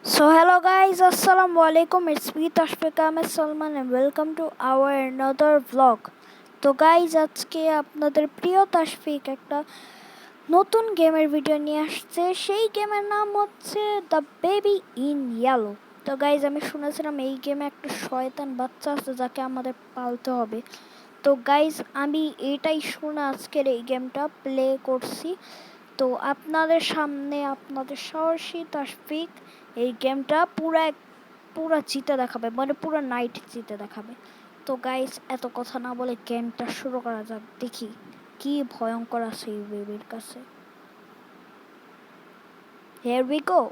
So hello guys, assalamu alaikum. It's me Tashfik Ahmed Salman and welcome to our another vlog. তো guys আজকে আপনাদের প্রিয় তাশফিক একটা নতুন গেমের ভিডিও নিয়ে আসছে। সেই গেমের নাম হচ্ছে দ্য বেবি ইন ইয়েলো। তো গাইজ আমি শুনেছিলাম এই গেমে একটা শয়তান বাচ্চা আছে যাকে আমাদের পালতে হবে। তো গাইজ আমি এটাই শুনে আজকের এই গেমটা প্লে করছি। তো আপনাদের সামনে আপনাদের সাহসী তাশফিক এই গেমটা পুরা জিতে দেখাবে, মানে পুরো নাইট জিতে দেখাবে। তো গাইস এত কথা না বলে গেমটা শুরু করা যাক, দেখি কি ভয়ঙ্কর আছে এই বেবির কাছে। Here we go.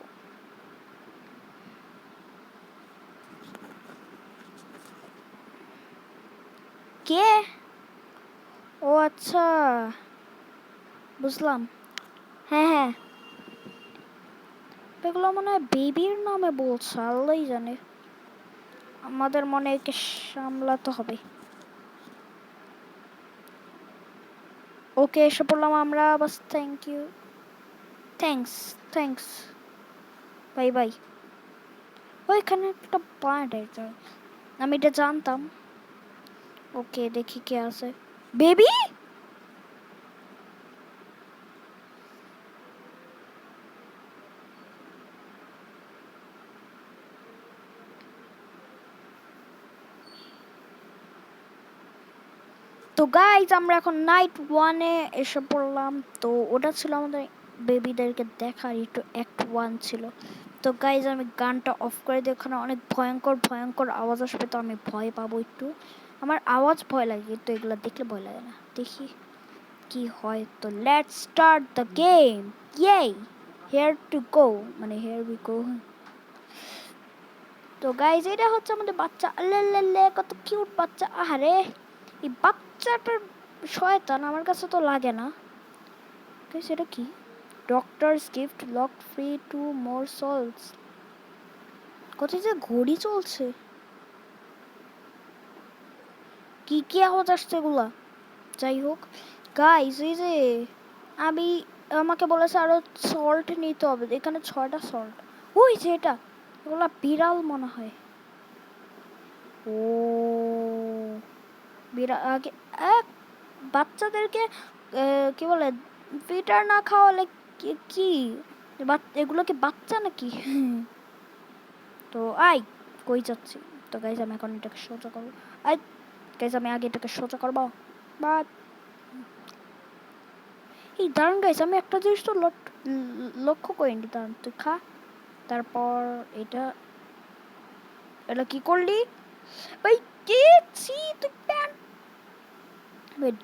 কে? ও আচ্ছা, বুঝলাম। হ্যাঁ হ্যাঁ, এগুলো মনে হয় বেবির নামে বলছে, আল্লাহই জানে। আমাদের মনে একে সামলাতে হবে। ওকে, এসে পড়লাম আমরা, বাস thank you. Thanks, thanks, bye bye. ওইখানে একটা পয়েন্ট আছে, আমি এটা জানতাম। ওকে, দেখি কে আছে। বেবি? তো গাইজ আমরা এখন নাইট ওয়ানে এসে পড়লাম। তো ওটা ছিল আমাদের বেবিদেরকে দেখার, একটু অ্যাক্ট ওয়ান ছিল। তো গাইজ আমি গানটা অফ করে দিই, ওখানে অনেক ভয়ঙ্কর ভয়ঙ্কর আওয়াজ আসবে, তো আমি ভয় পাবো একটু। আমার আওয়াজ ভয় লাগে, কিন্তু এগুলো দেখলে ভয় লাগে না। দেখি কি হয়। তো লেটস স্টার্ট দ্য গেম। ইয়ে, হেয়ার টু গো, মানে হেয়ার উই গো। তো গাইজ এটা হচ্ছে আমাদের বাচ্চা। আল্লে কত কিউট বাচ্চা। আহারে, এই বাচ্চাটার শয়তান আমার কাছে তো লাগে না। গাইজ এটা কি? Doctors gift lock free to more souls. কোথায় যে ঘড়ি চলছে, কি কি আওয়াজ আসছে এগুলা। যাই হোক গাইজ, এই যে আমি আমাকে বলেছে আরো সল্ট নিতে হবে, এখানে 6টা সল্ট। ওই যে এটা, এগুলা বিড়াল মনে হয়। ও বিড়াল আগে বাচ্চাদেরকে কি বলে, ফিটার না খাওয়ালে কি এগুলো কি বাচ্চা নাকি? তো আই কই যাচ্ছি। তো গাইজ আমি এখন এটাকে সোজা করবো। আই গাইজ আমি আগে এটাকে সোজা করবো। বা এই দাঁড়ান গাইজ, আমি একটা জিনিস তো লক্ষ্য করিনি। দাঁড়ান, তুই খা। তারপর এটা এটা কি করলি ভাই? কে? ছি, তুই প্যান্ট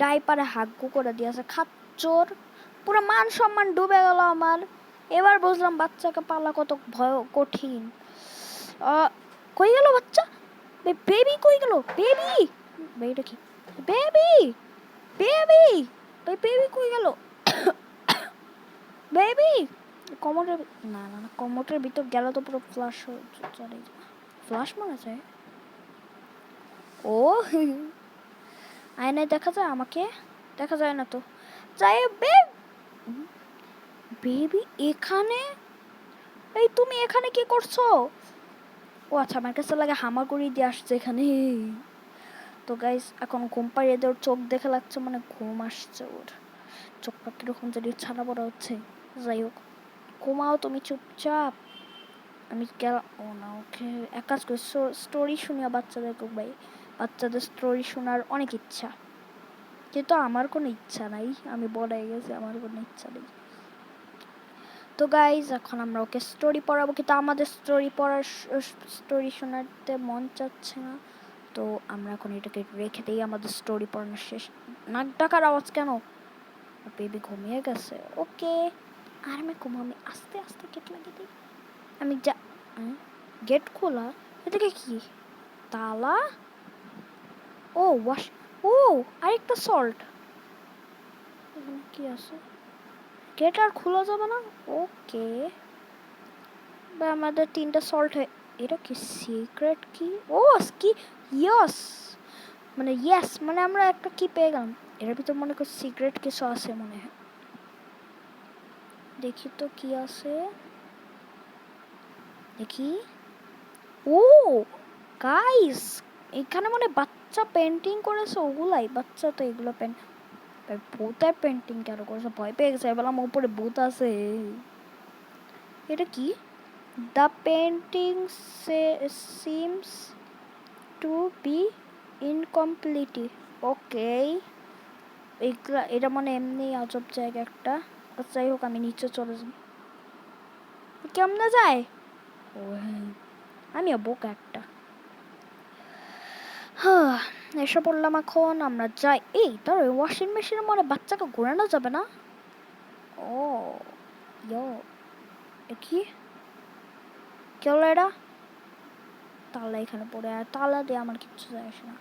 ডাইপারে হাগু করে দিয়েছে, খাচ্চোর। পুরো মান সম্মান ডুবে গেল আমার। এবার বুঝলাম বাচ্চাকে পালা কত ভয় কঠিন। কই গেল বাচ্চা? বেবি কই গেল? বেবি, বেবিটা কি? বেবি, বেবি, ভাই বেবি কই গেল? বেবি কমোটের, না না না, কমোটের ভিতর গেল তো পুরো ফ্লাশ চলে যায়। ফ্লাশ মারা যায়? ও আয়নায় দেখা যায় আমাকে? দেখা যায় না তো। যাই বেবি এখানে, এই তুমি এখানে কি করছো? ও আচ্ছা, আমার কাছে লাগে হামাগুড়ি দিয়ে আসছে এখানে। তো গাইস এখন ঘুম পাড়িয়ে দিয়ে ওর চোখ দেখে লাগছে মানে ঘুম আসছে ওর। চোখটা কিরকম যদি ছানা পড়া হচ্ছে। যাই হোক, ঘুমাও তুমি চুপচাপ। আমি গেলাম। ও না, ওকে এক কাজ করে স্টোরি শুনিয়া বাচ্চাদেরকে ভাই। বাচ্চাদের স্টোরি শোনার অনেক ইচ্ছা, কিন্তু আমার কোনো ইচ্ছা নাই। আমি বড় হয়ে গেছি, আমার কোনো ইচ্ছা নেই। তো গাইজ এখন আমরা ওকে স্টোরি পড়াবো, কিন্তু আমাদের স্টোরি শোনাতে মন চাচ্ছে না। তো আমরা এখন এটাকে রেখে দিই, আমাদের স্টোরি পড়ানো শেষ। নাক ডাকার আওয়াজ কেন? বেবি ঘুমিয়ে গেছে। ওকে, আর আমি ঘুমামি, আস্তে আস্তে গেট লাগিয়ে দিই। আমি যা, গেট খোলা, এদিকে কি তালা? ও ওয়াশ, ও আরেকটা সল্ট। এখানে কি আছে? গেট আর খোলা যাবে না? ওকে, বা আমাদের 3টা সল্ট হয়ে, এটা কি সিক্রেট কি? ও কি, ইয়েস, মানে ইয়েস, মানে আমরা একটা কি পেয়ে গেলাম। এর ভিতর মনে করি সিক্রেট কিছু আছে মনে হয়। দেখি তো কি আছে। দেখি। ও গাইস, এখানে মানে বাচ্চা পেন্টিং করেছে, ওগুলাই বাচ্চা তো এগুলো পেন্ট। ভূতের পেন্টিং কেন করেছে? ভয় পেয়ে গেছে, বললাম উপরে ভূত আছে। এটা কি? The painting seems to be incomplete. Okay, এইগুলা এটা মানে এমনি আজব জায়গা একটা। যাই হোক, আমি নিচে চলে যাই। কেমনে যায়? ও হ্যাঁ, আমিও বোকা একটা। হ্যাঁ, এসে পড়লাম, এখন আমরা যাই। এই তার ওয়াশিং মেশিনের মনে বাচ্চাকে ঘোরানো যাবে না? ও ইয়ো, কি কি হলো এটা? তালা এখানে পড়ে, আর তালা দিয়ে আমার কিচ্ছু যায় আসে না।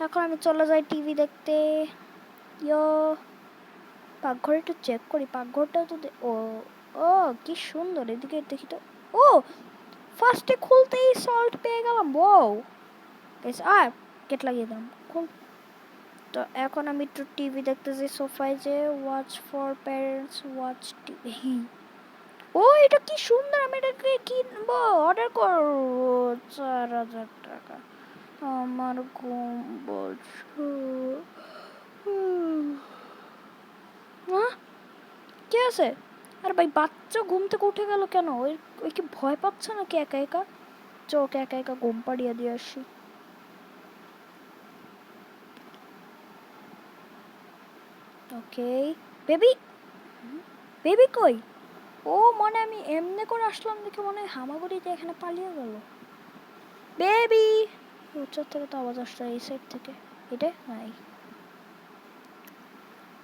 এখন আমি চলে যাই টিভি দেখতে। ইয়ো, পাকঘরে একটু চেক করি, পাকঘরটাও তো ও ও কি সুন্দর, এদিকে দেখি তো। ও ফার্স্টে খুলতেই সল্ট পেয়ে গেলাম। ওয়াও গাইস, আর গেট লাগিয়ে দিলাম, খুল। তো এখন আমি একটু টিভি দেখতেছি সোফায়, যে watch for parents watch TV. ও এটা কি সুন্দর, আমি এটাকে কিনবো, অর্ডার করবো। 4,000 টাকা। আমার ঘুম বলছো। কি আছে? আরে ভাই, বাচ্চা ঘুম থেকে উঠে গেল কেন? ওই ওই কি ভয় পাচ্ছে নাকি একা একা? ওকে একা একা ঘুম পাড়িয়ে দিয়ে আসি। ওকে বেবি, বেবি কই? ও মনে আমি এমনি করে আসলাম দেখে মনে হয় হামাগুড়িতে এখানে পালিয়ে গেল। বেবি, উচ্চার থেকে তো আওয়াজ আসছে এই সাইড থেকে। এটা নাই।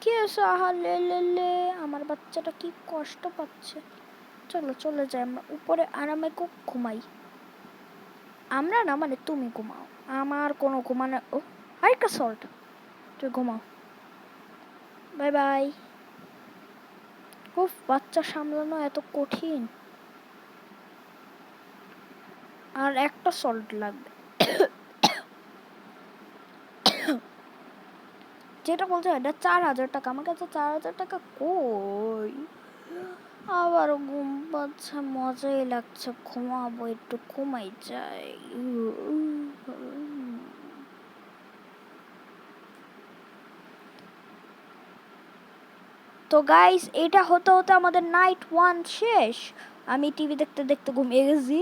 কি আছে? আহা লে লে লে, আমার বাচ্চাটা কি কষ্ট পাচ্ছে। চলো চলে যাই আমরা উপরে, আরামে ঘুমাই। আমরা না, মানে তুমি ঘুমাও, আমার কোনো ঘুমানো। ও আরেকটা সল্ট, তুই ঘুমাও, বাই বাই। উফ, বাচ্চা সামলানো এত কঠিন। আর একটা সল্ট লাগবে। যেটা বলছে এটা 4,000 টাকা, আমার কাছে 4,000 টাকা কই? আবারও ঘুম পাচ্ছে, মজাই লাগছে, ঘুমাবো, একটু ঘুমাই যাই। তো গাইস, এটা হতে হতে আমাদের নাইট 1 শেষ। আমি টিভি দেখতে দেখতে ঘুমিয়ে গেছি।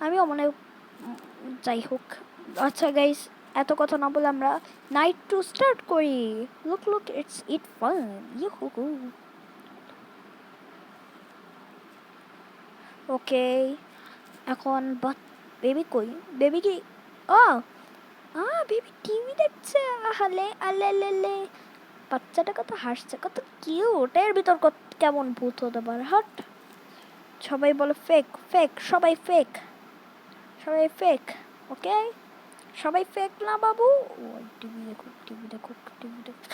আমিও মনে, যাই হোক। আচ্ছা গাইস, এত কথা না বলে আমরা নাইট 2 স্টার্ট করি। Look look, it's it fun, yoohoo. Okay, এখন বেবি কই? বেবি কি? ও বেবি টিভি দেখছে। আহালে আলে লে লে, বাচ্চাটা কত হাসছে, কত কিউট। এর ভিতর কেমন ভূত হতে পারে? হট, সবাই বলে ফেক ফেক, সবাই ফেক, সবাই ফেক। ওকে, সবাই ফেক না বাবু। ও টিভি দেখুক, টিভি দেখুক, টিভি দেখুক।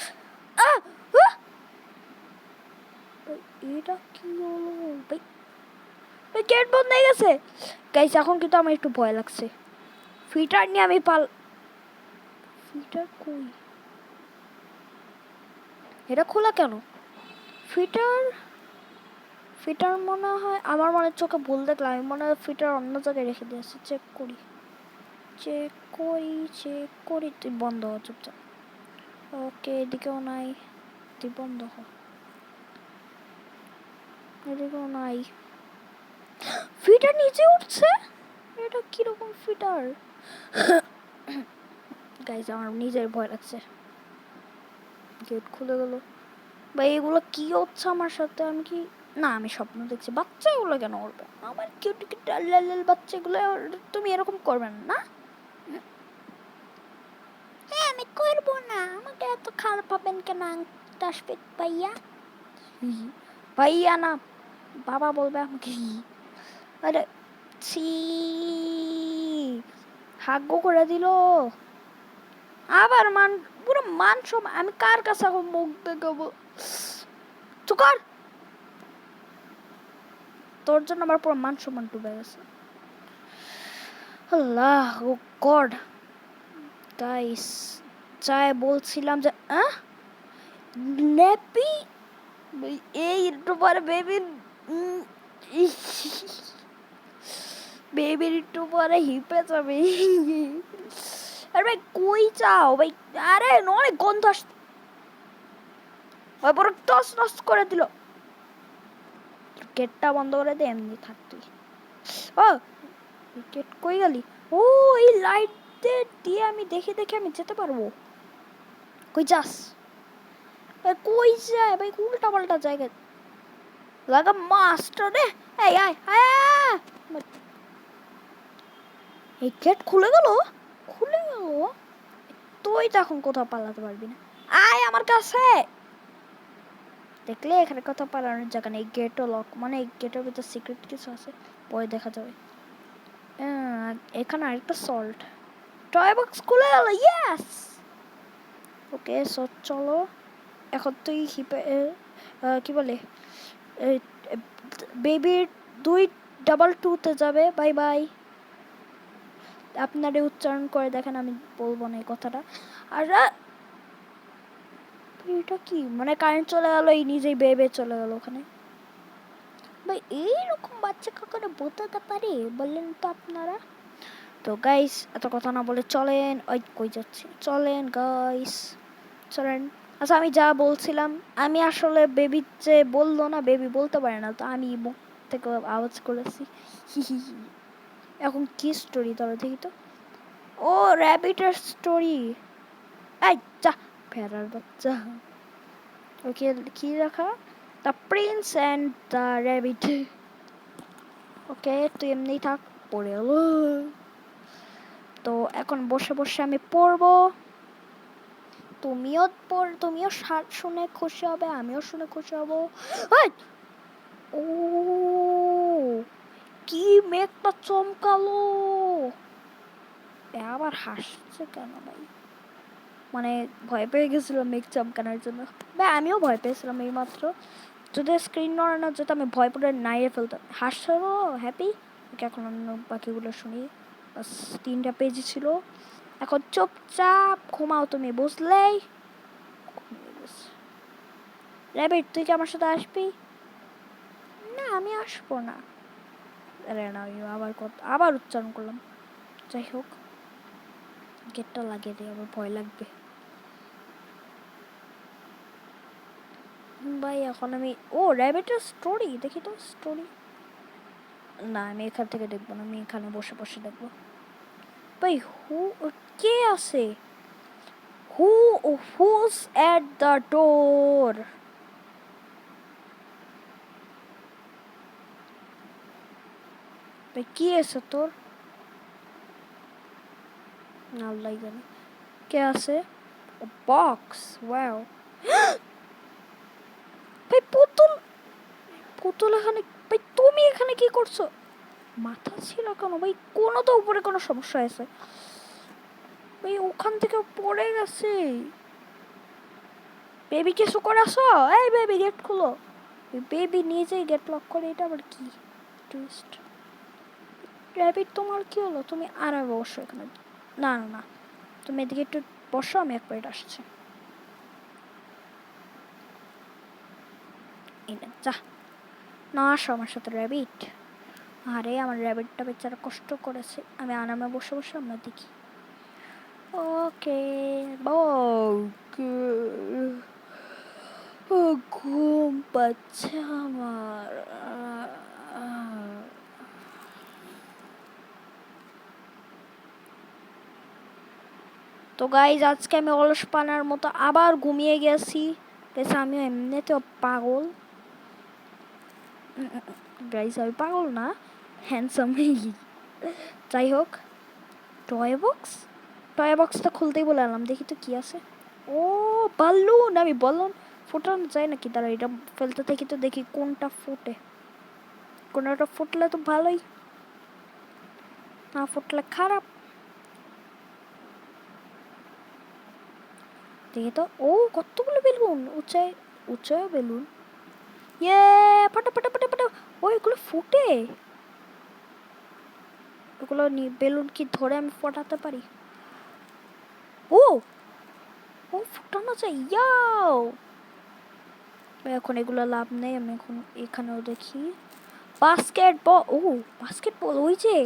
এটা কি হলো ভাই? গেট বন্ধ হয়ে গেছে গাইস। এখন কিন্তু আমার একটু ভয় লাগছে। ফিটার নিয়ে আমি ফিটার কই? এটা খোলা কেন? ফিটার ফিটার মনে হয় আমার মনে চোখে ভুল দেখলাম, আমি মনে হয় ফিটার অন্য জায়গায় রেখে দিয়েছি। চেক করি, চেক করি, চেক করি। তুই বন্ধ হ চুপচাপ। ওকে, এদিকেও নাই, তুই বন্ধ হ। এদিকেও নাই। ফিটার নিচে উঠছে, এটা কিরকম ফিটার? গাইজ, আমার নিজের ভয় লাগছে। গেট খুলে গেল ভাই, এগুলো কি হচ্ছে আমার সাথে? আমি কি, না আমি স্বপ্ন দেখছি? বাচ্চা এগুলো কেন করবে? আমার কিউট কিউট লাল লাল বাচ্চা এগুলো তুমি এরকম করবে না? হ্যাঁ, আমি করবো না, আমাকে এত খারাপ ভাবেন কেন তাসফিক ভাইয়া? ভাইয়া না, বাবা বলবে আমাকে। আরে ছি, হাগ্য করে দিল আবার। পুরো মান সব, আমি কার কাছে এখন মুখ দেখাবো? চুকার, তোর জন্য আমার পুরো মান সম্মান ডুবে গেছে। আল্লাহ, ও গড। গাইস, চাই বলছিলাম যে ন্যাপি, এই একটু পরে বেবি। বেবির একটু পরে হিপে যাবে। আরে ভাই কই যাও ভাই? আরে অনেক গন্ধ আস, ওই বড় টস নস করে দিল। গেটটা বন্ধ করে দে, এমনি থাক তুই। ও গেট কই গেলি? ও এই লাইট দিয়ে আমি দেখে দেখে আমি যেতে পারবো। কই যাস? কই যায় ভাই? উল্টা পাল্টা জায়গা লাগা মাস্টার রে। এই আয় আয়, এই গেট খুলে গেল, খুলে গেল। তুই তো এখন কোথাও পালাতে পারবি না, আয় আমার কাছে। দেখলে এখানে কোথাও পালানোর জায়গা নেই, গেটও লক, মানে এই গেটের ভিতর সিক্রেট কিছু আছে, পরে দেখা যাবে। এখানে আরেকটা সল্ট টয় বক্স খুলে গেল, ইয়েস। ওকে সো চলো এখন তুই হিপে কি বলে বেবির 2-2 যাবে। Bye bye. আপনারা উচ্চারণ করে দেখেন, আমি বলবো না এই কথাটা। আর এটা কি, মানে কারেন্ট চলে গেল, এই নিজেই বেবে চলে গেল ওখানে। ভাই এইরকম বাচ্চা কখনো বোঝাতে পারে বললেন তো আপনারা? তো গাইস এত কথা না বলে চলেন, ওই কই যাচ্ছি, চলেন গাইস চলেন। আচ্ছা আমি যা বলছিলাম, আমি আসলে বেবি যে বললো না, বেবি বলতে পারে না, তো আমি মুখ থেকে আওয়াজ করেছি। এখন কি স্টোরি ধরো দেখি তো। ও র্যাবিটের স্টোরি। এই যা ফেরার বাচ্চা। ওকে কি রাখা, the prince and the rabbit. Okay তুই এমনি থাক, পড়ে এলো। তো এখন বসে বসে আমি পড়বো, তুমিও শুনে খুশি হবে, আমিও শুনে খুশি হব। ও কি মেঘটা চমকালো, আবার হাসছে কেন ভাই? মানে ভয় পেয়ে গেছিল মেঘ চমকানোর জন্য। ভাই আমিও ভয় পেয়েছিলাম এই মাত্র, যদি স্ক্রিন নড়ানো যেত আমি ভয় পড়ে নাইয়ে ফেলতাম। হাসছো হ্যাপি? ওকে এখন অন্য বাকিগুলো শুনি। বাস 3টা পেজ ছিল, এখন চুপচাপ ঘুমাও তুমি, বুঝলেই? র্যাবিট তুই কি আমার সাথে আসবি? না আমি আসবো না। আরে না আবার উচ্চারণ করলাম। যাই হোক গেটটা লাগিয়ে দিই, আবার ভয় লাগবে ভাই। এখন আমি র্যাবিটের স্টোরি দেখি তো, স্টোরি না আমি এখান থেকে দেখবো না, আমি এখানে বসে বসে দেখবো। ভাই কে আছে? Who's at the door? ভাই কি আছে তোর? আল্লাহ জানে কে আছে। Box, wow. ভাই পুতুল, পুতুল এখানে, ভাই তুমি এখানে কি করছো? মাথা ছিল কেন ভাই? কোনো তো উপরে কোনো সমস্যা আছে ভাই, ওখান থেকে পড়ে গেছে। বেবি কিছু করে আসো, এই বেবি গেট খুলো। বেবি নিজেই গেট লক করে, এটা আবার কি টুইস্ট? র্যাবিট তোমার কি হলো? তুমি আর বসো এখানে। না না না, তুমি এদিকে একটু বসো, আমি এক মিনিট আসছি। যা না আসো আমার সাথে র্যাবিট। আরে আমার র্যাবিটটা বেচারা কষ্ট করেছে, আমি আরামে বসে বসে আমরা দেখি। ওকে ঘুম পাচ্ছে আমার। তো গাইজ আজকে আমি অলস পানার মতো আবার ঘুমিয়ে গেছি। আমিও এমনিতেও পাগল গাইজ, আমি পাগল না, হ্যান্ডসাম। যাই হোক টয় বক্সটা খুলতেই বলে আলাম, দেখি তো কি আছে। ও বালুন, আমি বলুন ফোটানো যায় নাকি? তারা এটা ফেলতে দেখি তো, দেখি কোনটা ফুটে। কোনটা ফুটলে তো ভালোই, না ফুটলে খারাপ। দেখি তো, কতগুলো বেলুন, উঁচায় উঁচায় বেলুন। ইয়ে ফাটা ফাটা ফাটা ফাটা, এগুলো ফুটে। এগুলো বেলুন কি ধরে আমি ফোটাতে পারি? ও ও ফুটানো যায়, ইয়াও। এখন এগুলো লাভ নেই, আমি এখন এখানেও দেখি। বাস্কেটবল, ও বাস্কেটবল ওই যে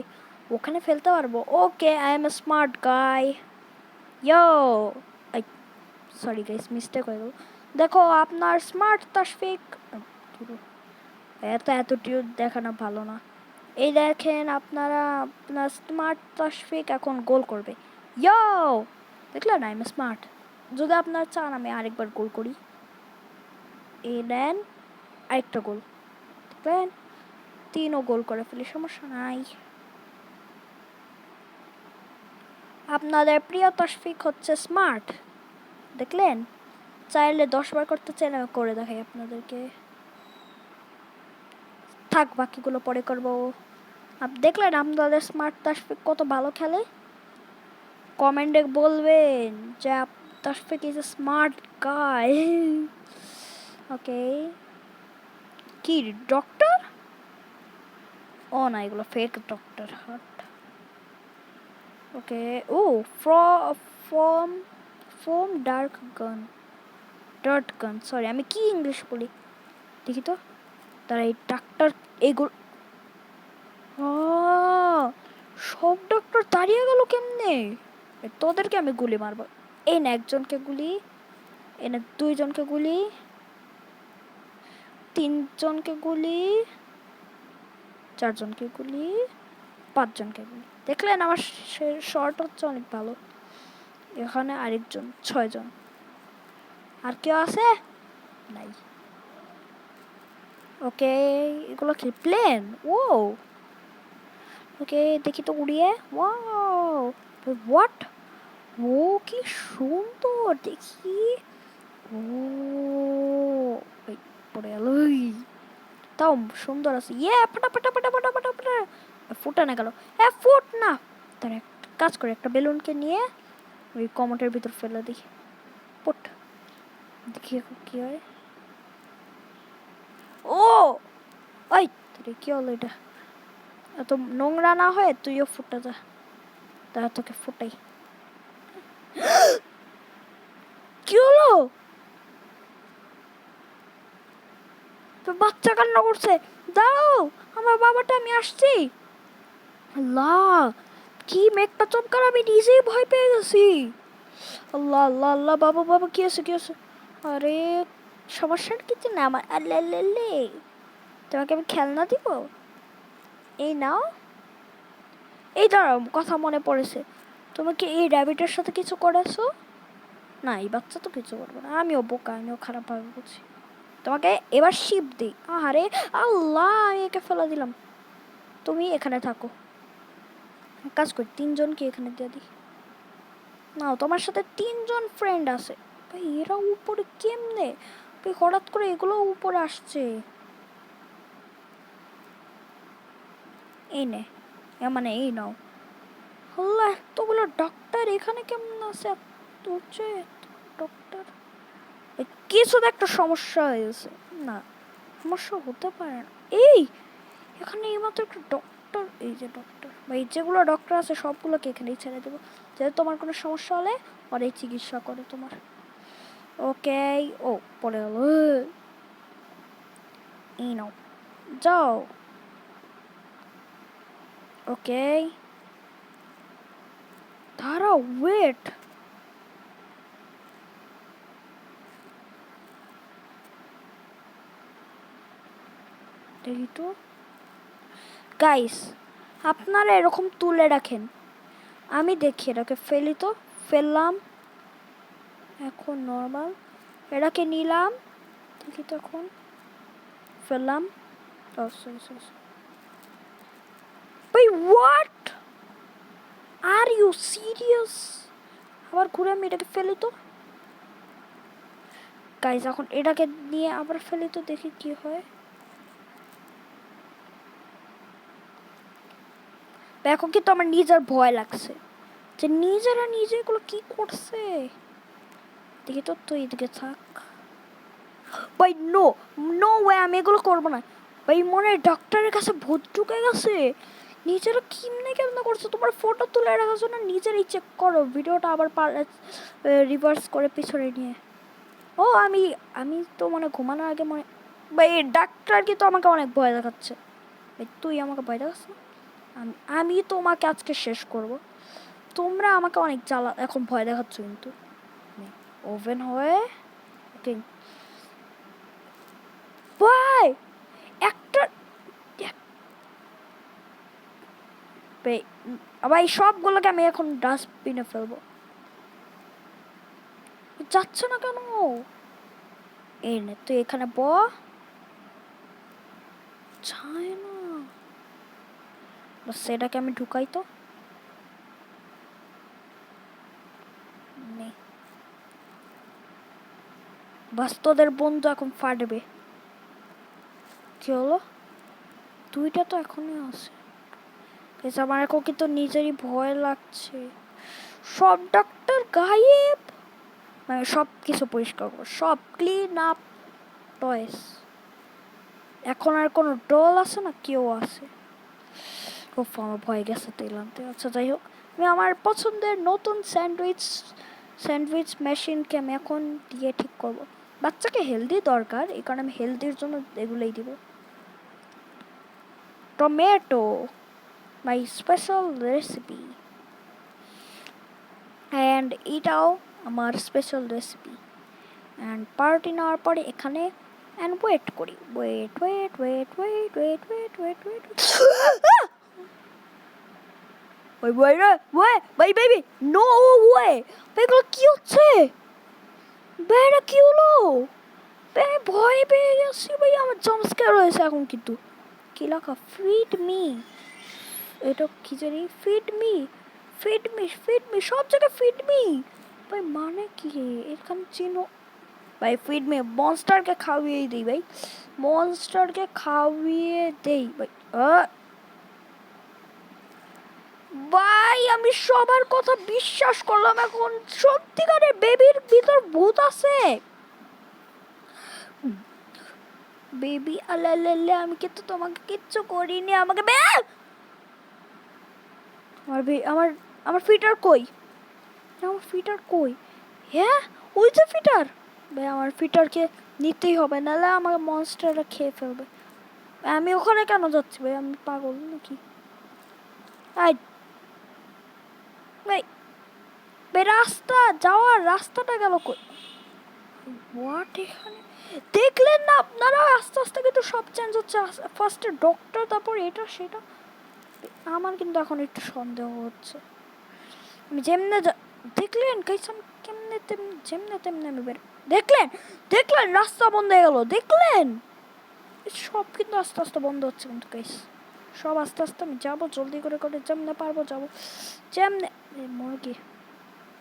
ওখানে ফেলতে পারবো। Okay, I am a smart guy. Yo, sorry guys, mistake হয়ে গেল। দেখো আপনার স্মার্ট তাশফিক। এত অ্যাটিটিউড দেখানো ভালো না। এই দেখেন আপনারা, আপনার স্মার্ট তাশফিক এখন গোল করবে। ইয়ো, দেখলেন আই এম স্মার্ট। যদি আপনার চান আমি আরেকবার গোল করি, এই নেন আরেকটা গোল। দেখলেন, 3ও গোল করে ফেলি, সমস্যা নাই। আপনাদের প্রিয় তাশফিক হচ্ছে স্মার্ট, দেখলেন। চাইলে 10 বার করতে চাইলে আমি করে দেখাই আপনাদেরকে। থাক, বাকিগুলো পরে করবো। দেখলেন আপনাদের স্মার্ট তাশফিক কত ভালো খেলে। কমেন্টে বলবেন যে Tashfiq is a smart guy. Okay, কি ডক্টর? ও না, এগুলো ফেক ডক্টর হার্ট। ওকে, ও from from dart gun, sorry আমি কি ইংলিশ বলি দেখি তো। তারা এই ডাক্তার এগুলো, সব ডক্টর দাঁড়িয়ে গেল কেমনে? তোদেরকে আমি গুলি মারবো। এই না একজনকে গুলি, এই না 2 জনকে গুলি, 3 জনকে গুলি, 4 জনকে গুলি, 5 জনকে গুলি। দেখলেন আমার শর্ট হচ্ছে অনেক ভালো। এখানে আরেকজন, 6 জন। আর কেউ আছে? নাই। ওকে, এগুলো কি প্লেন? ও ওকে, দেখি তো উড়িয়ে। Wow, what? ও কি সুন্দর দেখি। ও পড়ে গেল, তাও সুন্দর আছে। ইয়ে পাটা পাটা পাটা পাটা পাটা পাটা, ফুটা না গেল। হ্যাঁ ফুট না। তার একটা কাজ করে, একটা বেলুনকে নিয়ে ওই কমোটের ভিতর ফেলে দিই। পুট, দেখি কি হয়। ও ওই তোরে কি হলো এটা? এত নোংরা না হয় তুইও ফুটা যা, তারা তোকে ফুটাই। কি হলো? বাচ্চা কান্না করছে, দাও আমার বাবাটা, আমি আসছি। আল্লাহ, কি মেঘটা চমকার, আমি নিজেই ভয় পেয়ে গেছি। আল্লাহ আল্লাহ আল্লাহ, বাবা বাবা কি আছে কি আছে? আরে সমস্যার কিছু না আমার। আল্লাহ আল্লাহ, তোমাকে আমি খেলনা দিব, এই নাও। এই দাঁড়াও, কথা মনে পড়েছে, তুমি কি এই র্যাবিটের সাথে কিছু করেছো? না, এই বাচ্চা তো কিছু করবো না, আমিও বোকা, আমিও খারাপভাবে বলছি। তোমাকে এবার শিপ দিই। আরে আল্লাহ, আমি একে ফেলা দিলাম। তুমি এখানে থাকো, কাজ করি 3 জনকে এখানে দিয়ে দিই। নাও, তোমার সাথে 3 জন ফ্রেন্ড আছে। ভাই এরা উপরে কেমনে? ভাই হঠাৎ করে এগুলো উপরে আসছে। এই নে, মানে এই নাও। আল্লাহ, এতগুলো ডক্টর এখানে কেমন আছে? ডক্টর, কিছু তো একটা সমস্যা হয়েছে। না, সমস্যা হতে পারে না। এই এখানে এইমাত্র একটা ডক্টর, এই যে ডক্টর, বা এই যেগুলো ডক্টর আছে সবগুলোকে এখানেই ছেড়ে দেবো, যাতে তোমার কোনো সমস্যা হলে ওরাই চিকিৎসা করে তোমার। ওকে, ও পড়ে গেল। এই নাও, যাও। ওকে, দাঁড়াও, ওয়েট। দেখি তো গাইস, আপনারা এরকম তুলে রাখেন, আমি দেখি এটাকে ফেলি তো। ফেললাম, এখন নর্মাল এটাকে নিলাম, দেখি তো এখন ফেললাম। ভাই হোয়াট, আর ইউ সিরিয়াস? আবার ঘুরে আমি এটাকে ফেলি তো গাইস, এখন এটাকে নিয়ে আবার ফেলি তো, দেখি কি হয়। এখন কিন্তু আমার নিজের ভয় লাগছে যে নিজেরা নিজে এগুলো কি করছে। দেখি তো, তুই এদিকে থাক। ভাই নো, নো ওয়ে, আমি এগুলো করবো না। ভাই মনে হয় ডক্টরের কাছে ভূত ঢুকে গেছে। নিজেরা কেমনে কেমনে করছে, তোমার ফটো তুলে রাখার জন্য নিজেরাই চেক করো ভিডিওটা, আবার রিভার্স করে পিছনে নিয়ে। ও আমি তো মনে ঘুমানোর আগে মনে, ভাই ডাক্তার কিন্তু আমাকে অনেক ভয় দেখাচ্ছে। তুই আমাকে ভয় দেখাস না? আমি তোমাকে আজকে শেষ করব। তোমরা আমাকে অনেক জ্বালা এখন ভয় দেখাচ্ছ কিন্তু। ওভেন হয়ে ওকে ভাই একটা ভাই সবগুলোকে আমি এখন ডাস্টবিনে ফেলবো। যাচ্ছে না কেন? এই নে তুই এখানে যায় না। সেটাকে আমি ঢুকাই তো। বাস তোদের বন্ধু এখন ফাটবে। কি হলো? দুইটা তো এখনই আছে। আমার এখন কিন্তু নিজেরই ভয় লাগছে। সব ডাক্তার গায়েব, মানে সব কিছু পরিষ্কার করো, সব ক্লিন আপ টয়েস। এখন আর কোনো ডল আছে না, কেউ আছে? ওফ আমার ভয় গেছে তেল আনতে। আচ্ছা যাই হোক, আমি আমার পছন্দের নতুন স্যান্ডউইচ মেশিনকে আমি এখন দিয়ে ঠিক করব। বাচ্চাকে হেলদি দরকার, এই কারণে আমি হেলদির জন্য এগুলোই দিব। Tomato, my special recipe, and এটাও আমার স্পেশাল রেসিপি। অ্যান্ড পার্টি নেওয়ার পরে এখানে অ্যান্ড ওয়েট করি, wait wait wait wait wait wait wait wait ওই ওই রে ওয়ে ভাই বেবি নো ওয়ে। এগুলো কি হচ্ছে? বেটা কি হলো? ভয় পেয়ে গেছি ভাই, আমার জাম্পস্ক্যার হয়েছে এখন। কিন্তু কি লেখা? ফিড মি, এটা কি জানি? Feed me feed me feed me, সব জায়গায় ফিড মি ভাই, মানে কি এখানে চিনো ভাই? ফিড মি মনস্টারকে খাওয়িয়ে দিই ভাই, মনস্টারকে খাওয়িয়ে দেই ভাই। ভাই আমি সবার কথা বিশ্বাস করলাম, এখন সত্যিকারের বেবির ভিতর ভূত আছে। বেবি আলালে আমি কিন্তু তোমাকে কিচ্ছু করিনি, আমাকে আমার আমার আমার ফিটার কই? আমার ফিটার কই? হ্যাঁ ওই যে ফিটার। ভাই আমার ফিটারকে নিতেই হবে, নাহলে আমার মনস্টাররা খেয়ে ফেলবে। আমি ওখানে কেন যাচ্ছি ভাই? আমি পাগল নাকি? ভাই রাস্তা যাওয়ার রাস্তাটা গেল কই? হোয়াট, এখানে দেখলেন না আপনারা? আস্তে আস্তে কিন্তু সব চেঞ্জ হচ্ছে। ফার্স্টে ডক্টর, তারপর এটা সেটা। আমার কিন্তু এখন একটু সন্দেহ হচ্ছে। আমি যেমনে দেখলেন কাইসাম কেমনে যেমনে তেমনে আমি বের দেখলেন দেখলেন রাস্তা বন্ধ হয়ে গেল। দেখলেন সব কিন্তু আস্তে আস্তে বন্ধ হচ্ছে কিন্তু গাইস। সব আস্তে আস্তে আমি যাবো জলদি করে করে যেমনে পারবো যাবো। যেমনে মুরগি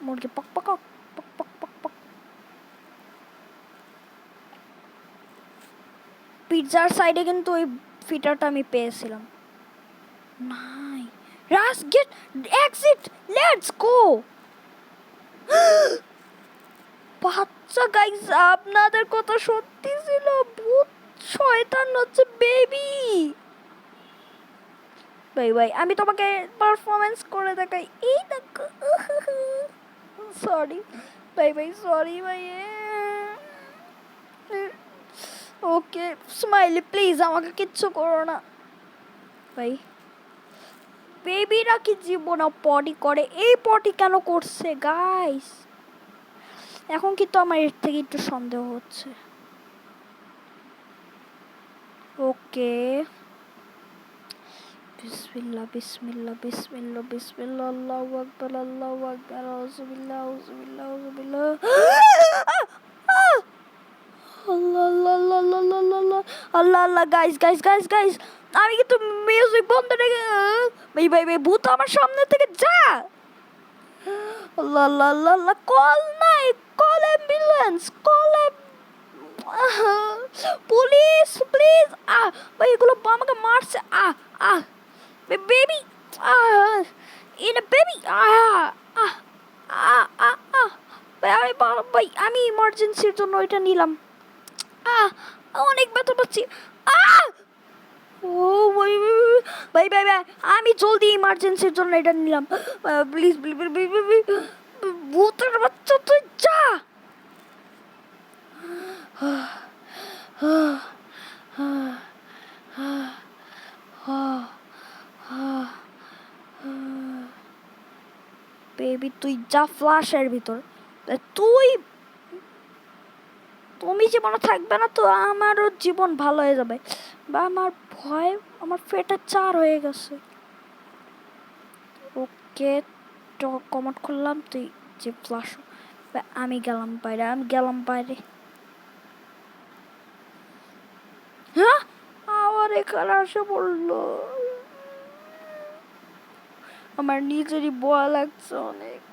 মুরগি পক পক পক পক পক পক। পিৎজার সাইডে কিন্তু ওই ফিটারটা আমি পেয়েছিলাম। নাই রাস গেট এক্সিট, লেটস গো। বাচ্চা গাইস আপনাদের কথা সত্যি ছিল, ভূত শয়তান হচ্ছে বেবি। ভাই ভাই আমি তোমাকে পারফরমেন্স করে দেখাই, এই দেখো। সরি ভাই ভাই, সরি ভাই। ওকে স্মাইলি প্লিজ আমাকে কিচ্ছু করো না ভাই। বেবিরা কি জীবনে পটি করে? এই পটি কেন করছে গাইস? এখন কিন্তু আমার এর থেকে একটু সন্দেহ হচ্ছে। ওকে বিসমিল্লাহ বিসমিল্লাহ বিসমিল্লাহ বিসমিল্লাহ, আল্লাহু আকবার আল্লাহু আকবার, আউযুবিল্লাহ আউযুবিল্লাহ আউযুবিল্লাহ। আল্লাহ আল্লাহ আল্লাহ আল্লাহ আল্লাহ আল্লাহ আল্লাহ। গাইস গাইস গাইস গাইস আমি কিন্তু মিউজিক বন্ধ রেখে ভাই ভাই ভাই ভূত আমার সামনে থেকে যা। আল্লাহ আল্লাহ আল্লাহ আল্লাহ। কল নাই, call ambulance, call police please. ভাই এগুলো আমাকে মারছে। Baby in baby. ভাই আমি ইমার্জেন্সির জন্য ওইটা নিলাম। অনেক ব্যথা পাচ্ছি। ও ভাই ভাই ভাই ভাই আমি জলদি ইমার্জেন্সির জন্য এটা নিলাম। প্লিজ ভূতের বাচ্চা তুই যা। বেবি তুই যা ফ্লাশের ভিতর, তুই তুমি জীবনে থাকবে না তো আমারও জীবন ভালো হয়ে যাবে। বা আমার ভয় আমার পেটে 4 হয়ে গেছে। ওকে কমেন্ট করলাম তুই যে ফ্লাশ। আমি গেলাম বাইরে। হ্যাঁ আবার এখানে আসে পড়লো। আমার নিজেরই ভয় লাগছে অনেক।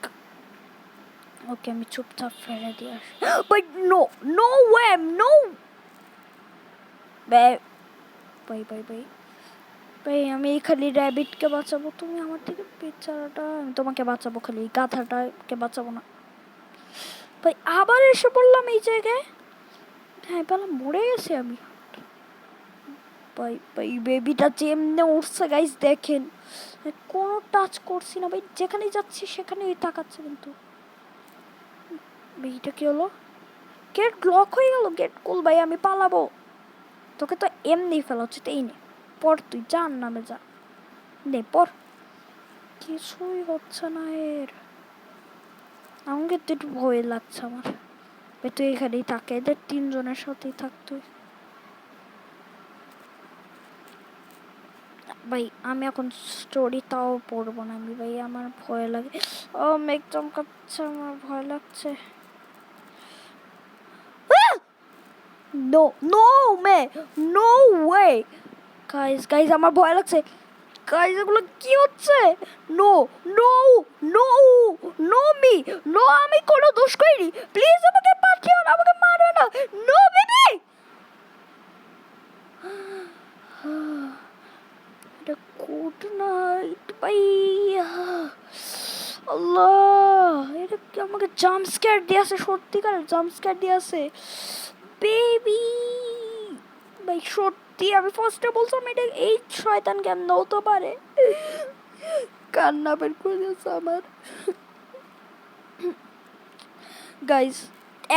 ওকে আমি চুপচাপ ফেলে দিয়ে আসি। But no no way no. Bye bye ভাই আমি খালি র্যাবিটকে বাঁচাবো, তুমি আমার থেকে বেচারাটা, আমি তোমাকে বাঁচাবো, খালি গাধাটাকে বাঁচাবো না। ভাই আবার এসে বললাম এই জায়গায়। হ্যাঁ বললাম মরে গেছি আমি। ভাই বেবিটা যেমনে উঠছে গাইস দেখেন, কোনো টাচ করছি না ভাই, যেখানেই যাচ্ছি সেখানেই তাকাচ্ছে। কিন্তু এইটা কি হলো? গেট লক হয়ে গেল। গেট খুল ভাই, আমি পালাবো। তোকে তো এমনি ফেলা হচ্ছে, এই নে পর, তুই যার নামে যা, নে পর। কিছুই হচ্ছে না এর। আমাকে তো একটু ভয় লাগছে আমার। তুই এখানেই থাকে, এদের 3 জনের সাথেই থাক তুই। ভাই আমি এখন স্টোরি তাও পড়বো না আমি ভাই, আমার ভয় লাগে। ও মেঘ চমকাচ্ছে, আমার ভয় লাগছে। No no may no way. Guys আমার ভয় লাগছে। গাইস এগুলো কি হচ্ছে? No no no no me no, আমি কোনো দোষ করিনি, প্লিজ আমাকে পাঠিও না, আমাকে মারো না। No baby. এটা গুড নাইট ভাই। আল্লাহ, এটা কি আমাকে জাম্প স্ক্যার দিয়েছে, সত্যিকার জাম্প স্ক্যার দিয়েছে বেবি। ভাই সত্যি আমি ফার্স্টে বলছিলাম এটা এই শয়তান কেমন হতে পারে। কান্না বের করে দিয়েছে আমার। গাইস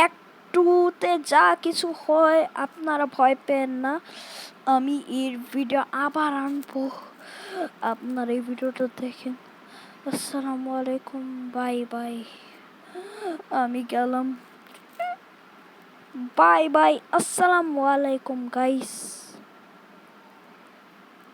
একটুতে যা কিছু হয় আপনারা ভয় পেন না, আমি এর ভিডিও আবার আনবো, আপনারা এই ভিডিওটা দেখেন। আসসালামু আলাইকুম, বাই আমি গেলাম, বাই আসসালামু আলাইকুম গাইস।